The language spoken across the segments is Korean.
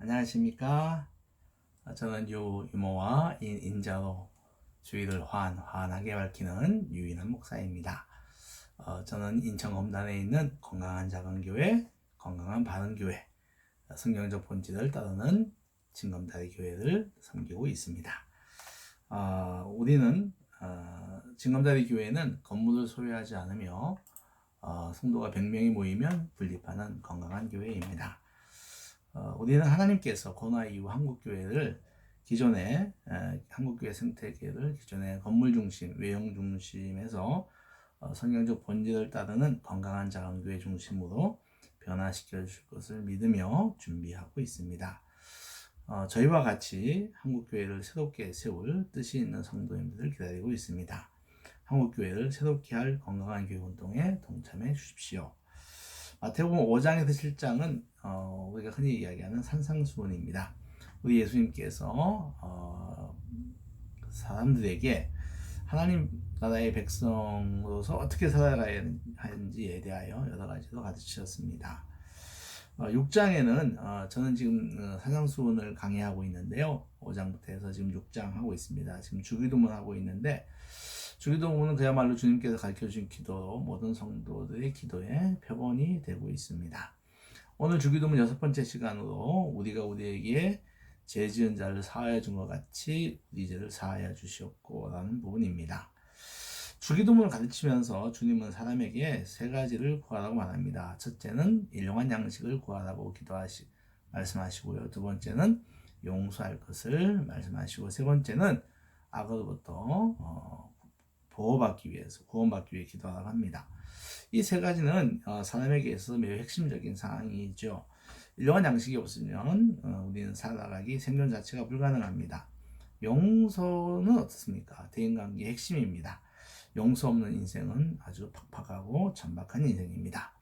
안녕하십니까? 저는 유모와 인자로 주의를 환하게 밝히는 유인한 목사입니다. 저는 인천 검단에 있는 건강한 작은 교회, 건강한 바른 교회, 성경적 본질을 따르는 진검다리 교회를 섬기고 있습니다. 우리는 진검다리 교회는 건물을 소유하지 않으며 성도가 100명이 모이면 분립하는 건강한 교회입니다. 우리는 하나님께서 고난 이후 한국교회를 기존의 한국교회 생태계를 기존의 건물 중심, 외형 중심에서 성경적 본질을 따르는 건강한 작은교회 중심으로 변화시켜 줄 것을 믿으며 준비하고 있습니다. 저희와 같이 한국교회를 새롭게 세울 뜻이 있는 성도님들을 기다리고 있습니다. 한국교회를 새롭게 할 건강한 교회 운동에 동참해 주십시오. 마태복음 5장에서 7장은 우리가 흔히 이야기하는 산상수훈입니다. 우리 예수님께서 사람들에게 하나님 나라의 백성으로서 어떻게 살아가야 하는지에 대하여 여러 가지로 가르치셨습니다. 6장에는 저는 지금 산상수훈을 강의하고 있는데요. 5장부터 해서 지금 6장 하고 있습니다. 지금 주기도문 하고 있는데 주기도문은 그야말로 주님께서 가르쳐주신 기도로 모든 성도들의 기도의 표본이 되고 있습니다. 오늘 주기도문 6번째 시간으로 우리가 우리에게 죄 지은 자를 사하여 준 것 같이 우리 죄를 사하여 주시옵고 라는 부분입니다. 주기도문을 가르치면서 주님은 사람에게 세 가지를 구하라고 말합니다. 첫째는 일용할 양식을 구하라고 말씀하시고요. 두 번째는 용서할 것을 말씀하시고, 세 번째는 악으로부터 구원받기 위해서 기도하라고 합니다. 이 세 가지는 사람에게 있어서 매우 핵심적인 사항이죠. 일용할 양식이 없으면 우리는 살아가기 생존 자체가 불가능합니다. 용서는 어떻습니까? 대인관계의 핵심입니다. 용서 없는 인생은 아주 팍팍하고 천박한 인생입니다.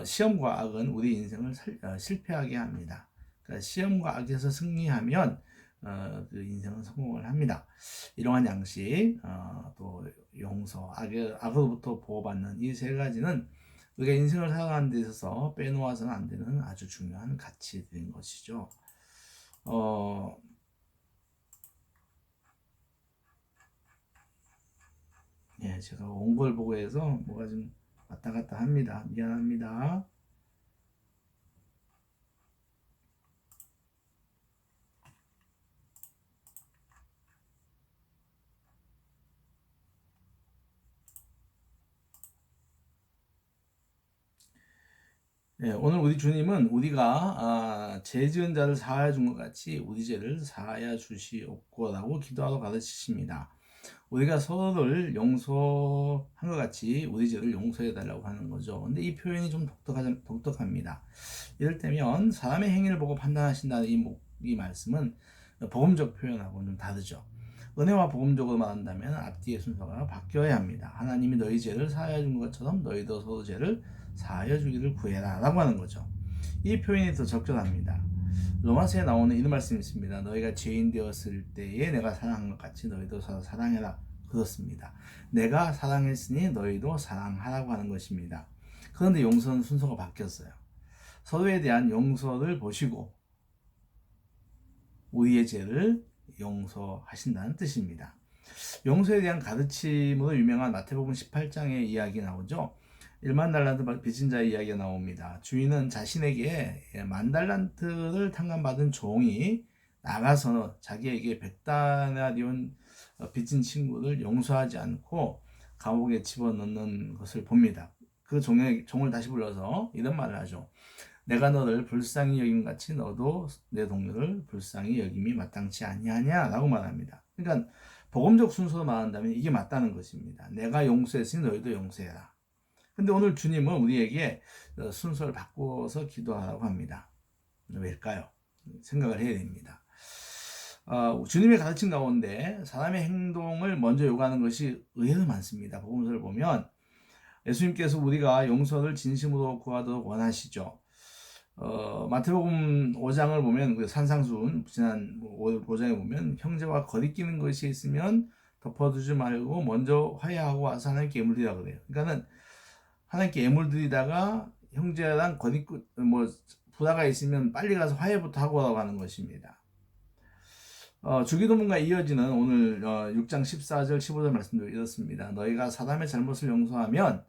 시험과 악은 우리 인생을 실패하게 합니다. 그러니까 시험과 악에서 승리하면 그 인생은 성공을 합니다. 일용할 양식, 또 용서, 악으로부터 보호받는 이 세 가지는 우리가 인생을 살아가는 데 있어서 빼놓아서는 안 되는 아주 중요한 가치들인 것이죠. 예, 제가 온 걸 보고 해서 뭐가 좀 왔다 갔다 합니다. 미안합니다. 예, 오늘 우리 주님은 우리가 죄 지은 자를 사하여 준 것 같이 우리 죄를 사하여 주시옵고라고 기도하러 가르치십니다. 우리가 서로를 용서한 것 같이 우리 죄를 용서해 달라고 하는 거죠. 근데 이 표현이 좀 독특합니다. 이를테면 사람의 행위를 보고 판단하신다는 이 말씀은 복음적 표현하고는 좀 다르죠. 은혜와 복음적으로 말한다면 앞뒤의 순서가 바뀌어야 합니다. 하나님이 너희 죄를 사하여 준 것처럼 너희도 서로 죄를 사하여 주기를 구해라 라고 하는 거죠. 이 표현이 더 적절합니다. 로마서에 나오는 이런 말씀이 있습니다. 너희가 죄인 되었을 때에 내가 사랑한 것 같이 너희도 서로 사랑해라. 그렇습니다. 내가 사랑했으니 너희도 사랑하라고 하는 것입니다. 그런데 용서는 순서가 바뀌었어요. 서로에 대한 용서를 보시고 우리의 죄를 용서하신다는 뜻입니다. 용서에 대한 가르침으로 유명한 마태복음 18장의 이야기 나오죠. 1만 달란트 빚진 자의 이야기가 나옵니다. 주인은 자신에게 10,000달란트를 탕감받은 종이 나가서 자기에게 100다나리온 빚진 친구를 용서하지 않고 감옥에 집어넣는 것을 봅니다. 그 종을 다시 불러서 이런 말을 하죠. 내가 너를 불쌍히 여김 같이 너도 내 동료를 불쌍히 여김이 마땅치 아니하냐 라고 말합니다. 그러니까 복음적 순서로 말한다면 이게 맞다는 것입니다. 내가 용서했으니 너희도 용서해라. 근데 오늘 주님은 우리에게 순서를 바꿔서 기도하라고 합니다. 왜일까요? 생각을 해야 됩니다. 주님의 가르침 가운데 사람의 행동을 먼저 요구하는 것이 의외로 많습니다. 복음서를 보면 예수님께서 우리가 용서를 진심으로 구하도록 원하시죠. 마태복음 5장을 보면 그 산상수훈 지난 5장에 보면 형제와 거리끼는 것이 있으면 덮어두지 말고 먼저 화해하고 와서 하나님께 예물 드리라 그래요. 그러니까는 하나님께 예물 드리다가 형제랑 부다가 있으면 빨리 가서 화해부터 하고 오라고 하는 것입니다. 주기도문과 이어지는 오늘 6장 14절 15절 말씀도 이렇습니다. 너희가 사람의 잘못을 용서하면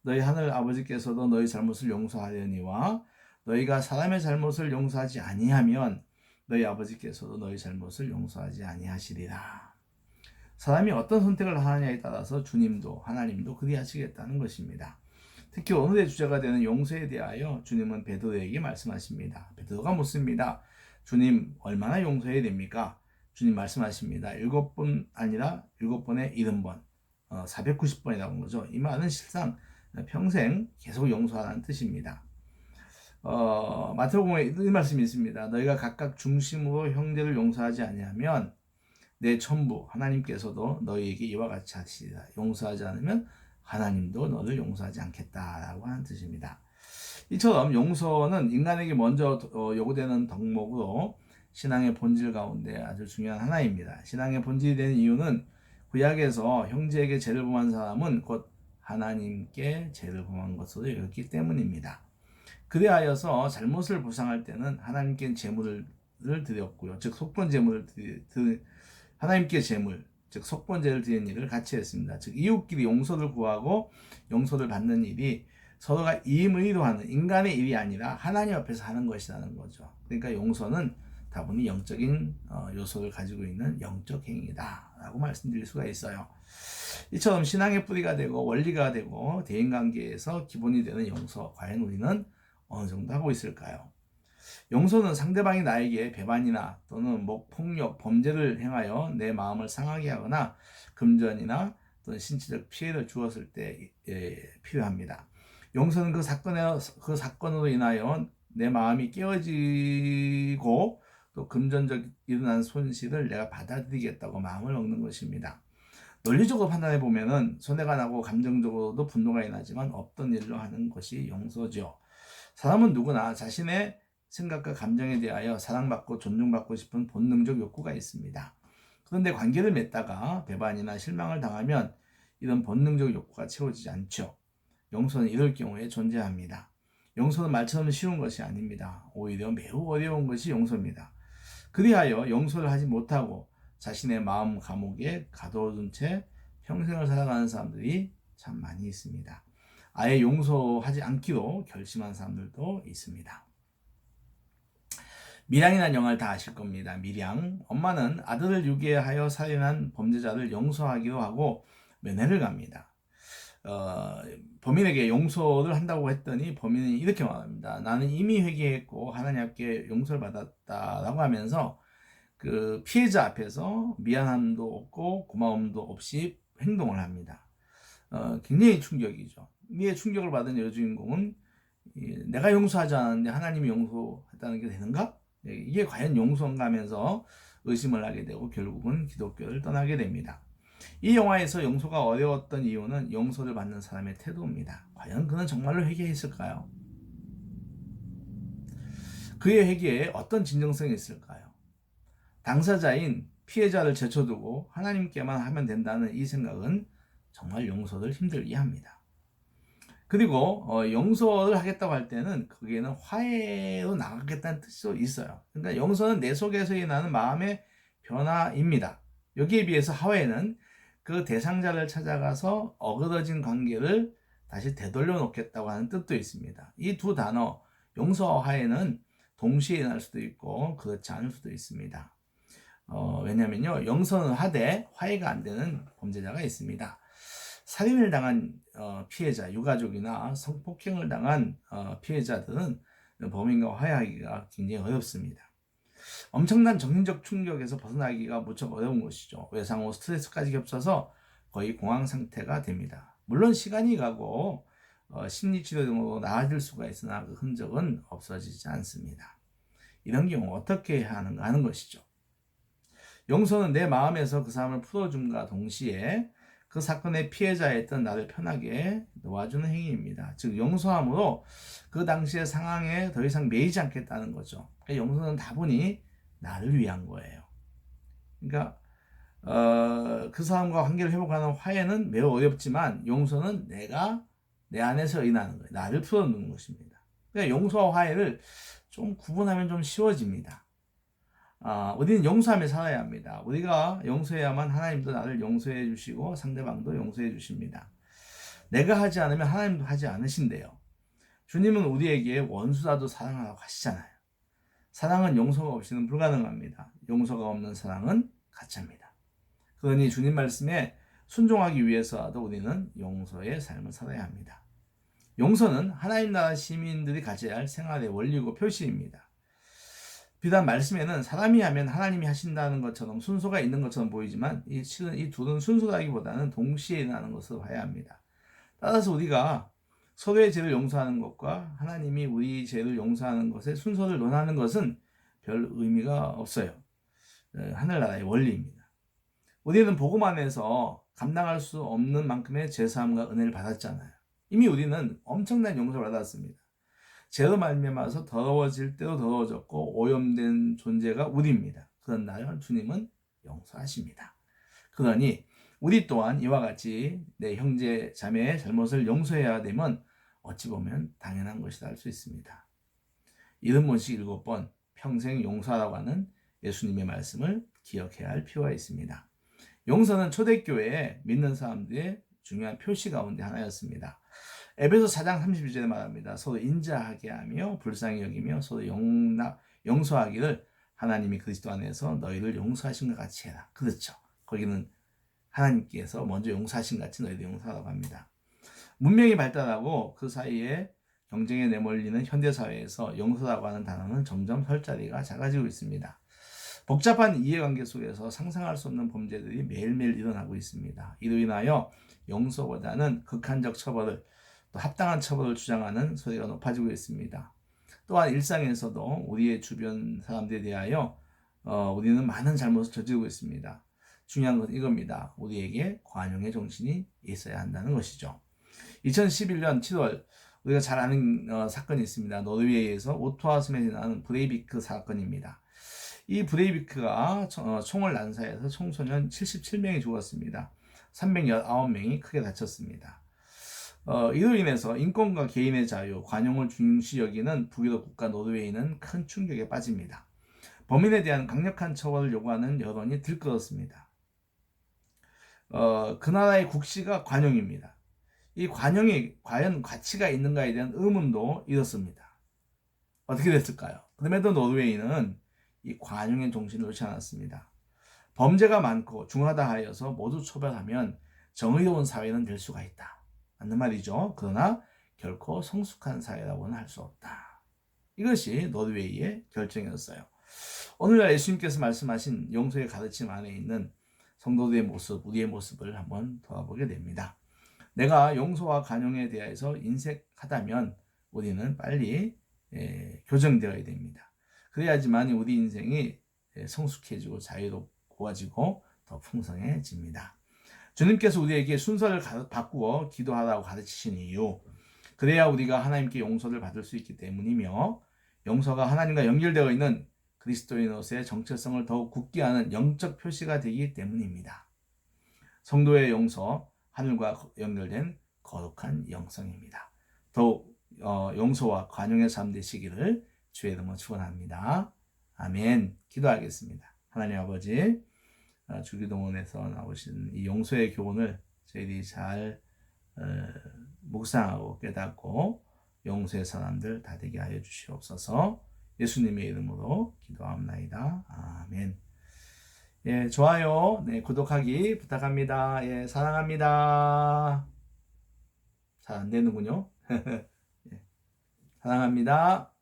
너희 하늘 아버지께서도 너희 잘못을 용서하려니와 너희가 사람의 잘못을 용서하지 아니하면 너희 아버지께서도 너희 잘못을 용서하지 아니하시리라. 사람이 어떤 선택을 하느냐에 따라서 주님도 하나님도 그리하시겠다는 것입니다. 특히 오늘의 주제가 되는 용서에 대하여 주님은 베드로에게 말씀하십니다. 베드로가 묻습니다. 주님, 얼마나 용서해야 됩니까? 주님 말씀하십니다. 7번 아니라 7번에 70번, 490번이라고 한 거죠. 이 말은 실상 평생 계속 용서하라는 뜻입니다. 마태복음에 이 말씀이 있습니다. 너희가 각각 중심으로 형제를 용서하지 아니하면 내 천부 하나님께서도 너희에게 이와 같이 하시리라. 용서하지 않으면 하나님도 너를 용서하지 않겠다라고 하는 뜻입니다. 이처럼 용서는 인간에게 먼저 요구되는 덕목으로 신앙의 본질 가운데 아주 중요한 하나입니다. 신앙의 본질이 되는 이유는 구약에서 형제에게 죄를 범한 사람은 곧 하나님께 죄를 범한 것으로 여겼기 때문입니다. 그리하여서 잘못을 보상할 때는 하나님께 제물을 드렸고요. 즉 속건 제물을 하나님께 제물, 즉 속번제를 드리는 일을 같이 했습니다. 즉 이웃끼리 용서를 구하고 용서를 받는 일이 서로가 임의로 하는 인간의 일이 아니라 하나님 앞에서 하는 것이라는 거죠. 그러니까 용서는 다분히 영적인 요소를 가지고 있는 영적 행위다라고 말씀드릴 수가 있어요. 이처럼 신앙의 뿌리가 되고 원리가 되고 대인관계에서 기본이 되는 용서, 과연 우리는 어느 정도 하고 있을까요? 용서는 상대방이 나에게 배반이나 또는 폭력, 범죄를 행하여 내 마음을 상하게 하거나 금전이나 또는 신체적 피해를 주었을 때 필요합니다. 용서는 그 사건으로 인하여 내 마음이 깨어지고 또 금전적 일어난 손실을 내가 받아들이겠다고 마음을 먹는 것입니다. 논리적으로 판단해 보면은 손해가 나고 감정적으로도 분노가 일어나지만 없던 일로 하는 것이 용서죠. 사람은 누구나 자신의 생각과 감정에 대하여 사랑받고 존중받고 싶은 본능적 욕구가 있습니다. 그런데 관계를 맺다가 배반이나 실망을 당하면 이런 본능적 욕구가 채워지지 않죠. 용서는 이럴 경우에 존재합니다. 용서는 말처럼 쉬운 것이 아닙니다. 오히려 매우 어려운 것이 용서입니다. 그리하여 용서를 하지 못하고 자신의 마음 감옥에 가둬둔 채 평생을 살아가는 사람들이 참 많이 있습니다. 아예 용서하지 않기로 결심한 사람들도 있습니다. 밀양이라는 영화를 다 아실 겁니다. 밀양. 엄마는 아들을 유괴하여 살인한 범죄자를 용서하기로 하고 면회를 갑니다. 범인에게 용서를 한다고 했더니 범인이 이렇게 말합니다. 나는 이미 회개했고 하나님께 용서를 받았다라고 하면서 그 피해자 앞에서 미안함도 없고 고마움도 없이 행동을 합니다. 굉장히 충격이죠. 이에 충격을 받은 여주인공은 내가 용서하지 않았는데 하나님이 용서했다는 게 되는가? 이게 과연 용서인가 하면서 의심을 하게 되고 결국은 기독교를 떠나게 됩니다. 이 영화에서 용서가 어려웠던 이유는 용서를 받는 사람의 태도입니다. 과연 그는 정말로 회개했을까요? 그의 회개에 어떤 진정성이 있을까요? 당사자인 피해자를 제쳐두고 하나님께만 하면 된다는 이 생각은 정말 용서를 힘들게 합니다. 그리고 용서를 하겠다고 할 때는 거기에는 화해로 나가겠다는 뜻도 있어요. 그러니까 용서는 내 속에서 일어나는 마음의 변화입니다. 여기에 비해서 화해는 그 대상자를 찾아가서 어그러진 관계를 다시 되돌려 놓겠다고 하는 뜻도 있습니다. 이 두 단어 용서와 화해는 동시에 일어날 수도 있고 그렇지 않을 수도 있습니다. 왜냐면요, 용서는 하되 화해가 안 되는 범죄자가 있습니다. 살인을 당한 피해자, 유가족이나 성폭행을 당한 피해자들은 범인과 화해하기가 굉장히 어렵습니다. 엄청난 정신적 충격에서 벗어나기가 무척 어려운 것이죠. 외상후 스트레스까지 겹쳐서 거의 공황 상태가 됩니다. 물론 시간이 가고 심리치료 등으로 나아질 수가 있으나 그 흔적은 없어지지 않습니다. 이런 경우 어떻게 해야 하는가 하는 것이죠. 용서는 내 마음에서 그 사람을 풀어줌과 동시에 그 사건의 피해자였던 나를 편하게 놓아주는 행위입니다. 즉 용서함으로 그 당시의 상황에 더 이상 매이지 않겠다는 거죠. 그러니까 용서는 다분히 나를 위한 거예요. 그러니까 그 사람과 관계를 회복하는 화해는 매우 어렵지만 용서는 내가 내 안에서 일어나는 거예요. 나를 풀어놓는 것입니다. 그러니까 용서와 화해를 좀 구분하면 좀 쉬워집니다. 우리는 용서하며 살아야 합니다. 우리가 용서해야만 하나님도 나를 용서해 주시고 상대방도 용서해 주십니다. 내가 하지 않으면 하나님도 하지 않으신대요. 주님은 우리에게 원수라도 사랑하라고 하시잖아요. 사랑은 용서가 없이는 불가능합니다. 용서가 없는 사랑은 가짜입니다. 그러니 주님 말씀에 순종하기 위해서라도 우리는 용서의 삶을 살아야 합니다. 용서는 하나님 나라 시민들이 가져야 할 생활의 원리고 표시입니다. 비단 말씀에는 사람이 하면 하나님이 하신다는 것처럼 순서가 있는 것처럼 보이지만 실은 이 둘은 순서라기보다는 동시에 일어나는 것으로 봐야 합니다. 따라서 우리가 서로의 죄를 용서하는 것과 하나님이 우리 죄를 용서하는 것의 순서를 논하는 것은 별 의미가 없어요. 하늘나라의 원리입니다. 우리는 복음 안에서 감당할 수 없는 만큼의 죄사함과 은혜를 받았잖아요. 이미 우리는 엄청난 용서를 받았습니다. 죄로 말미암아서 더러워질 대로 더러워졌고 오염된 존재가 우리입니다. 그런 날 주님은 용서하십니다. 그러니 우리 또한 이와 같이 내 형제 자매의 잘못을 용서해야 되면 어찌 보면 당연한 것이다 할 수 있습니다. 70번씩 7번 평생 용서하라고 하는 예수님의 말씀을 기억해야 할 필요가 있습니다. 용서는 초대교회에 믿는 사람들의 중요한 표시 가운데 하나였습니다. 에베소 4장 32절에 말합니다. 서로 인자하게 하며 불쌍히 여기며 서로 용서하기를 하나님이 그리스도 안에서 너희를 용서하신 것 같이 해라. 그렇죠. 거기는 하나님께서 먼저 용서하신 것 같이 너희도 용서하라고 합니다. 문명이 발달하고 그 사이에 경쟁에 내몰리는 현대사회에서 용서라고 하는 단어는 점점 설 자리가 작아지고 있습니다. 복잡한 이해관계 속에서 상상할 수 없는 범죄들이 매일매일 일어나고 있습니다. 이로 인하여 용서보다는 극한적 처벌을 또 합당한 처벌을 주장하는 소리가 높아지고 있습니다. 또한 일상에서도 우리의 주변 사람들에 대하여 우리는 많은 잘못을 저지르고 있습니다. 중요한 건 이겁니다. 우리에게 관용의 정신이 있어야 한다는 것이죠. 2011년 7월 우리가 잘 아는 사건이 있습니다. 노르웨이에서 오토하스맨이 나는 브레이비크 사건입니다. 이 브레이비크가 총을 난사해서 청소년 77명이 죽었습니다. 319명이 크게 다쳤습니다. 이로 인해서 인권과 개인의 자유, 관용을 중시 여기는 북유럽 국가 노르웨이는 큰 충격에 빠집니다. 범인에 대한 강력한 처벌을 요구하는 여론이 들끓었습니다. 그 나라의 국시가 관용입니다. 이 관용이 과연 가치가 있는가에 대한 의문도 일었습니다. 어떻게 됐을까요? 그럼에도 노르웨이는 이 관용의 정신을 놓지 않았습니다. 범죄가 많고 중하다 하여서 모두 처벌하면 정의로운 사회는 될 수가 있다. 맞는 말이죠. 그러나 결코 성숙한 사회라고는 할 수 없다. 이것이 노르웨이의 결정이었어요. 오늘날 예수님께서 말씀하신 용서의 가르침 안에 있는 성도들의 모습, 우리의 모습을 한번 돌아보게 됩니다. 내가 용서와 관용에 대해서 인색하다면 우리는 빨리 교정되어야 됩니다. 그래야지만 우리 인생이 성숙해지고 자유로워지고 더 풍성해집니다. 주님께서 우리에게 순서를 바꾸어 기도하라고 가르치신 이유, 그래야 우리가 하나님께 용서를 받을 수 있기 때문이며 용서가 하나님과 연결되어 있는 그리스도인으로서의 정체성을 더욱 굳게 하는 영적 표시가 되기 때문입니다. 성도의 용서, 하늘과 연결된 거룩한 영성입니다. 더욱 용서와 관용의 삶 되시기를 주의 이름으로 축원합니다. 아멘. 기도하겠습니다. 하나님 아버지, 주기도문에서 나오신 이 용서의 교훈을 저희들이 잘 묵상하고 깨닫고 용서의 사람들 다 되게 하여 주시옵소서. 예수님의 이름으로 기도합나이다. 아멘. 예, 좋아요, 네, 구독하기 부탁합니다. 예, 사랑합니다. 잘 안 되는군요. 예, 사랑합니다.